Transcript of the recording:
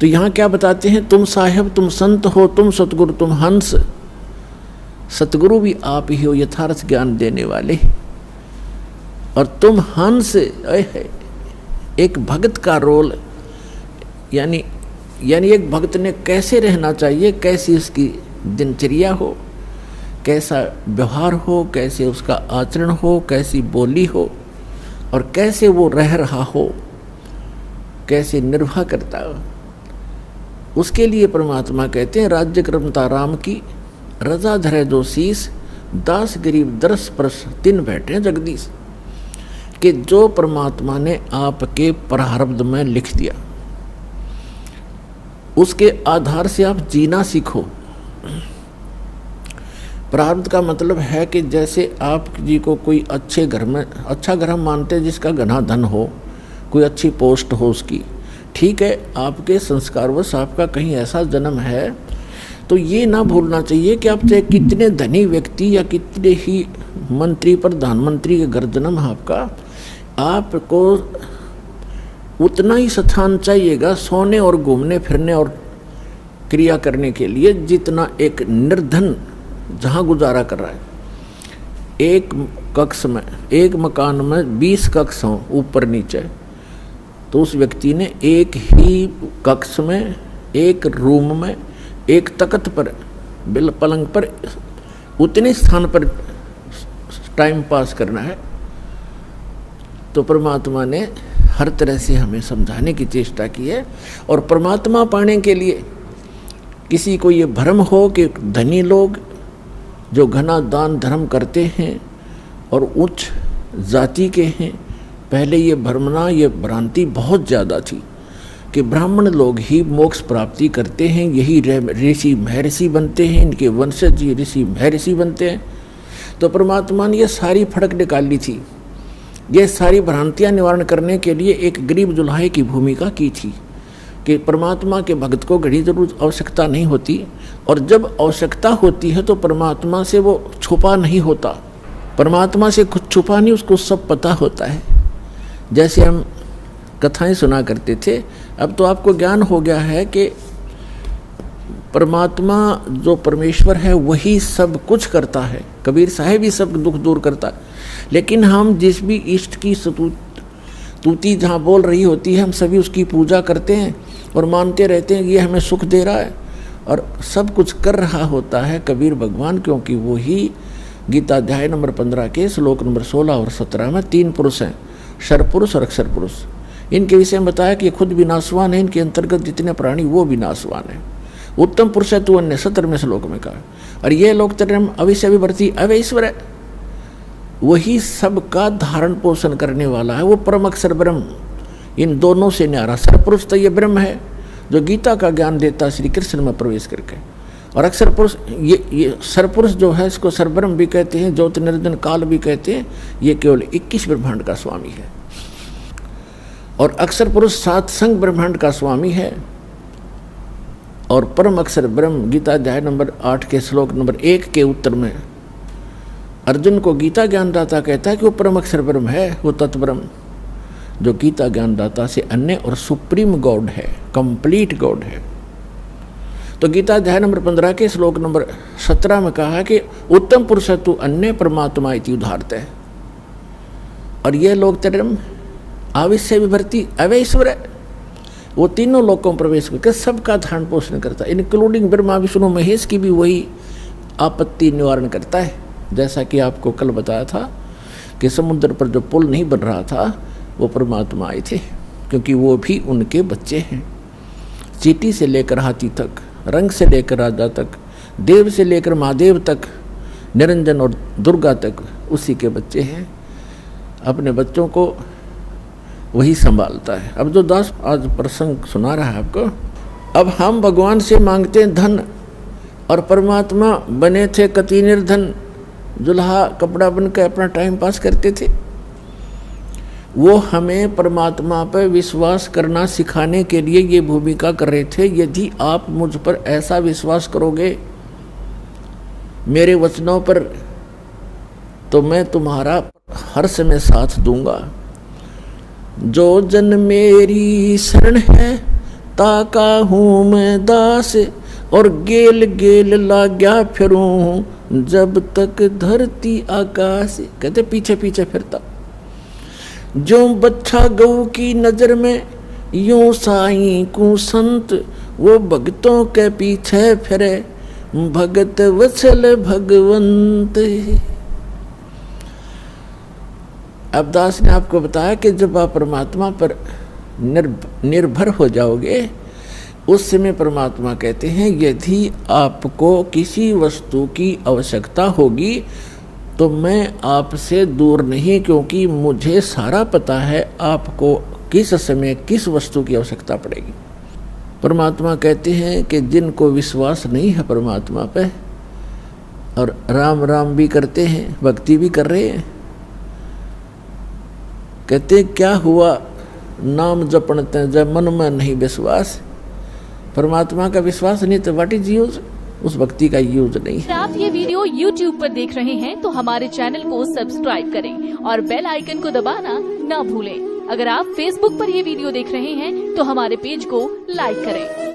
तो यहाँ क्या बताते हैं, तुम साहेब, तुम संत हो, तुम सतगुरु, तुम हंस। सतगुरु भी आप ही हो, यथार्थ ज्ञान देने वाले, और तुम हंस। एक भक्त का रोल, यानी एक भक्त ने कैसे रहना चाहिए, कैसी उसकी दिनचर्या हो, कैसा व्यवहार हो, कैसे उसका आचरण हो, कैसी बोली हो, और कैसे वो रह रहा हो, कैसे निर्वाह करता हो, उसके लिए परमात्मा कहते हैं राज्य क्रमता राम की, रजा धरे जो शीस, दास गरीब दरस परस तिन बैठे जगदीश। कि जो परमात्मा ने आपके प्रारब्ध में लिख दिया, उसके आधार से आप जीना सीखो। प्रारब्ध का मतलब है कि जैसे आप जी को कोई अच्छे घर में, अच्छा घर हम मानते हैं जिसका घना धन हो, कोई अच्छी पोस्ट हो उसकी, ठीक है, आपके संस्कारवश आपका कहीं ऐसा जन्म है, तो ये ना भूलना चाहिए कि आप चाहे कितने धनी व्यक्ति या कितने ही मंत्री प्रधानमंत्री के घर जन्म है आपको उतना ही स्थान चाहिएगा सोने और घूमने फिरने और क्रिया करने के लिए जितना एक निर्धन जहाँ गुजारा कर रहा है। एक कक्ष में, एक मकान में 20 कक्ष हों ऊपर नीचे, तो उस व्यक्ति ने एक ही कक्ष में, एक रूम में, एक तख्त पर, बिल पलंग पर, उतने स्थान पर टाइम पास करना है। तो परमात्मा ने हर तरह से हमें समझाने की चेष्टा की है। और परमात्मा पाने के लिए किसी को ये भ्रम हो कि धनी लोग जो घना दान धर्म करते हैं और उच्च जाति के हैं, पहले ये भ्रमना, ये भ्रांति बहुत ज़्यादा थी कि ब्राह्मण लोग ही मोक्ष प्राप्ति करते हैं, यही ऋषि महर्षि बनते हैं, इनके वंशज ही ऋषि महर्षि बनते हैं। तो परमात्मा ने ये सारी फड़क निकाली थी, ये सारी भ्रांतियाँ निवारण करने के लिए एक गरीब दुल्हाई की भूमिका की थी कि परमात्मा के भक्त को घड़ी जरूर आवश्यकता नहीं होती, और जब आवश्यकता होती है तो परमात्मा से वो छुपा नहीं होता, परमात्मा से कुछ छुपा नहीं, उसको सब पता होता है। जैसे हम कथाएं सुना करते थे, अब तो आपको ज्ञान हो गया है कि परमात्मा जो परमेश्वर है वही सब कुछ करता है, कबीर साहब ही सब दुख दूर करता है। लेकिन हम जिस भी इष्ट की स्तुति जहाँ बोल रही होती है, हम सभी उसकी पूजा करते हैं और मानते रहते हैं ये हमें सुख दे रहा है, और सब कुछ कर रहा होता है कबीर भगवान, क्योंकि वो ही गीता अध्याय नंबर 15 के श्लोक नंबर 16 और 17 में 3 पुरुष हैं, क्षरपुरुष और अक्षर पुरुष। इनके विषय में बताया कि खुद विनाशवान है, इनके अंतर्गत जितने प्राणी वो विनाशवान है। उत्तम पुरुष है तू अन्य 17वें श्लोक में कहा। और ये लोग तरम अविश्य विवर्ती अवैश्वर है, वही सबका धारण पोषण करने वाला है, वो परम अक्षर ब्रह्म। इन दोनों से न्यारा सरपुरुष तो ये ब्रह्म है जो गीता का ज्ञान देता श्री कृष्ण में प्रवेश करके, और अक्षर पुरुष ये सरपुरुष जो है इसको सरब्रह्म भी कहते हैं, ज्योति निर्जन काल भी कहते हैं, ये केवल 21 ब्रह्मांड का स्वामी है। और अक्षर पुरुष 7 संग ब्रह्मांड का स्वामी है। और परम अक्षर ब्रह्म गीता अध्याय नंबर 8 के श्लोक नंबर 1 के उत्तर में अर्जुन को गीता ज्ञानदाता कहता है कि वो परम अक्षर ब्रह्म है, वो तत्ब्रह्म जो गीता ज्ञानदाता से अन्य और सुप्रीम गॉड है, कंप्लीट गॉड है। तो गीता अध्याय नंबर 15 के श्लोक नंबर 17 में कहा कि उत्तम पुरुष तु अन्य परमात्मा इति उदाहरत है। और ये लोग तरम आविश्य विभर्ती अवैश्वर है, वो तीनों लोगों में प्रवेश करके सबका धारण पोषण करता है, इंक्लूडिंग ब्रह्मा विष्णु महेश की भी वही आपत्ति निवारण करता है। जैसा कि आपको कल बताया था कि समुद्र पर जो पुल नहीं बन रहा था वो परमात्मा आए थे, क्योंकि वो भी उनके बच्चे हैं। चींटी से लेकर हाथी तक, रंग से लेकर राजा तक, देव से लेकर महादेव तक, निरंजन और दुर्गा तक उसी के बच्चे हैं। अपने बच्चों को वही संभालता है। अब जो दास आज प्रसंग सुना रहा है आपको, अब हम भगवान से मांगते हैं धन, और परमात्मा बने थे कति निर्धन, दुल्हा कपड़ा बन के अपना टाइम पास करते थे। वो हमें परमात्मा पर विश्वास करना सिखाने के लिए ये भूमिका कर रहे थे। यदि आप मुझ पर ऐसा विश्वास करोगे मेरे वचनों पर, तो मैं तुम्हारा हर समय साथ दूंगा। जो जन मेरी शरण है ताका हूँ मैं दास और गेल गेल लाग्या फिरूं जब तक धरती आकाश। कहते पीछे पीछे फिरता, जो बच्चा गऊ की नजर में यूं साईं को संत, वो भगतों के पीछे फिरे भगत वत्सल भगवंत। अब दास ने आपको बताया कि जब आप परमात्मा पर निर्भर हो जाओगे, उस समय परमात्मा कहते हैं यदि आपको किसी वस्तु की आवश्यकता होगी तो मैं आपसे दूर नहीं, क्योंकि मुझे सारा पता है आपको किस समय किस वस्तु की आवश्यकता पड़ेगी। परमात्मा कहते हैं कि जिनको विश्वास नहीं है परमात्मा पे और राम राम भी करते हैं, भक्ति भी कर रहे हैं, कहते क्या हुआ नाम जपणते जब मन में नहीं विश्वास। परमात्मा का विश्वास नहीं तो व्हाट इज यूज, उस भक्ति का यूज नहीं है। आप ये वीडियो YouTube पर देख रहे हैं तो हमारे चैनल को सब्सक्राइब करें और बेल आइकन को दबाना ना भूलें। अगर आप Facebook पर ये वीडियो देख रहे हैं तो हमारे पेज को लाइक करें।